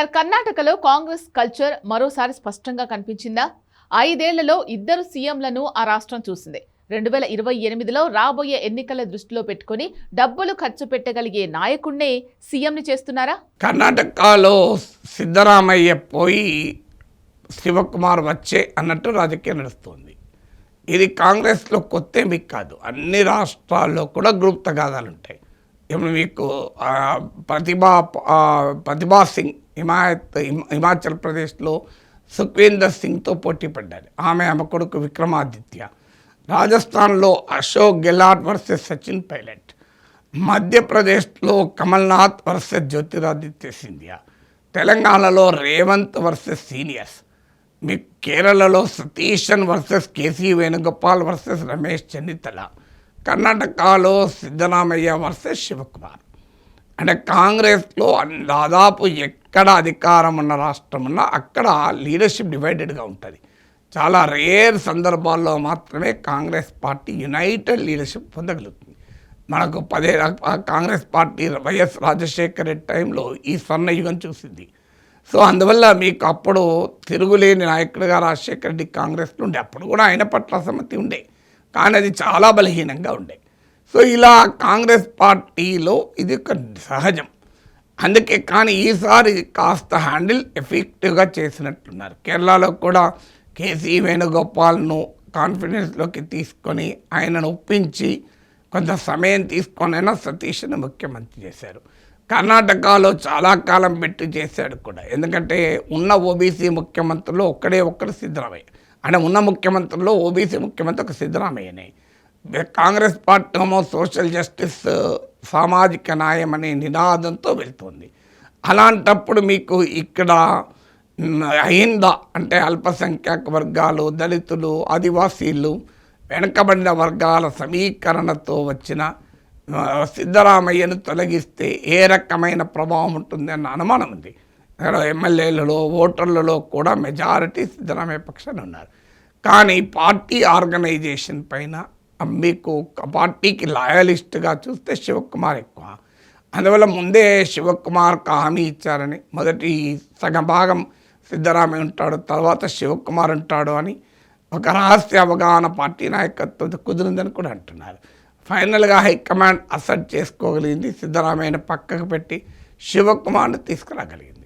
Sir, కర్ణాటకలో Congress culture మరోసారి స్పష్టంగా కనిపించిందా? 5 ఏళ్లలో ఇద్దరు సీఎంలను ఆ రాష్ట్రం చూసింది. 2028లో రాబోయే ఎన్నికల దృష్టిలో పెట్టుకుని డబ్బులు ఖర్చు పెట్టగలిగే నాయకుడినే సీఎంని చేస్తున్నారా? కర్ణాటకలో సిద్ధరామయ్య పోయి శివకుమార్ వచ్చే అన్నట్టు రాజకీయం నడుస్తుంది. ఇది కాంగ్రెస్లో కొత్త మీకు కాదు, అన్ని రాష్ట్రాల్లో కూడా గ్రూప్ తగాదాలు ఉంటాయి. ఇప్పుడు మీకు ప్రతిభా సింగ్ హిమాచల్ ప్రదేశ్లో సుఖ్వీందర్ సింగ్తో పోటీ పడ్డారు. ఆమె కొడుకు విక్రమాదిత్య. రాజస్థాన్లో అశోక్ గెహ్లాట్ వర్సెస్ సచిన్ పైలట్. మధ్యప్రదేశ్లో కమల్నాథ్ వర్సెస్ జ్యోతిరాదిత్య సింధియా. తెలంగాణలో రేవంత్ వర్సెస్ సీనియర్స్. మీకు కేరళలో సతీశన్ వర్సెస్ కేసీ వేణుగోపాల్ వర్సెస్ రమేష్ చెన్నితల. కర్ణాటకలో సిద్ధరామయ్య వర్సెస్ శివకుమార్. అంటే కాంగ్రెస్లో దాదాపు ఎక్కడ అధికారం ఉన్న రాష్ట్రం ఉన్నా అక్కడ లీడర్షిప్ డివైడెడ్గా ఉంటుంది. చాలా రేర్ సందర్భాల్లో మాత్రమే కాంగ్రెస్ పార్టీ యునైటెడ్ లీడర్షిప్ పొందగలుగుతుంది. మనకు కాంగ్రెస్ పార్టీ వైఎస్ రాజశేఖర్ రెడ్డి టైంలో ఈ స్వర్ణయుగం చూసింది. సో అందువల్ల మీకు అప్పుడు తిరుగులేని నాయకుడిగా రాజశేఖర రెడ్డి కాంగ్రెస్లో ఉండే. అప్పుడు కూడా ఆయన పట్ల అసమ్మతి ఉండే, కానీ అది చాలా బలహీనంగా ఉండే. సో ఇలా కాంగ్రెస్ పార్టీలో ఇది ఒక సహజం. అందుకే కానీ ఈసారి కాస్త హ్యాండిల్ ఎఫెక్టివ్గా చేసినట్లున్నారు. కేరళలో కూడా కేసీ వేణుగోపాల్ను కాన్ఫిడెన్స్లోకి తీసుకొని ఆయనను ఒప్పించి కొంత సమయం తీసుకొనైనా సతీష్ను ముఖ్యమంత్రి చేశారు. కర్ణాటకలో చాలా కాలం పెట్టి చేశాడు కూడా. ఎందుకంటే ఉన్న ఓబీసీ ముఖ్యమంత్రులు ఒక్కడు సిద్ధరామయ్య. అంటే ఉన్న ముఖ్యమంత్రుల్లో ఓబీసీ ముఖ్యమంత్రి ఒక సిద్ధరామయ్యనే. కాంగ్రెస్ పార్టీ ఏమో సోషల్ జస్టిస్, సామాజిక న్యాయం అనే నినాదంతో వెళ్తుంది. అలాంటప్పుడు మీకు ఇక్కడ అహిందా అంటే అల్పసంఖ్యాక వర్గాలు, దళితులు, ఆదివాసీలు, వెనకబడిన వర్గాల సమీకరణతో వచ్చిన సిద్ధరామయ్యను తొలగిస్తే ఏ రకమైన ప్రభావం ఉంటుంది అన్న అనుమానం ఉంది. ఎమ్మెల్యేలలో, ఓటర్లలో కూడా మెజారిటీ సిద్ధరామయ్య పక్షాన ఉన్నారు. కానీ పార్టీ ఆర్గనైజేషన్ పైన మీకు పార్టీకి లాయలిస్ట్గా చూస్తే శివకుమార్ ఎక్కువ. అందువల్ల ముందే శివకుమార్కి హామీ ఇచ్చారని, మొదటి సగం భాగం సిద్ధరామయ్య ఉంటాడు, తర్వాత శివకుమార్ ఉంటాడు అని ఒక రహస్య అవగాహన పార్టీ నాయకత్వం కుదిరిందని కూడా అంటున్నారు. ఫైనల్గా హైకమాండ్ అసెప్ట్ చేసుకోగలిగింది, సిద్ధరామయ్యను పక్కకు పెట్టి శివకుమార్ని తీసుకురాగలిగింది.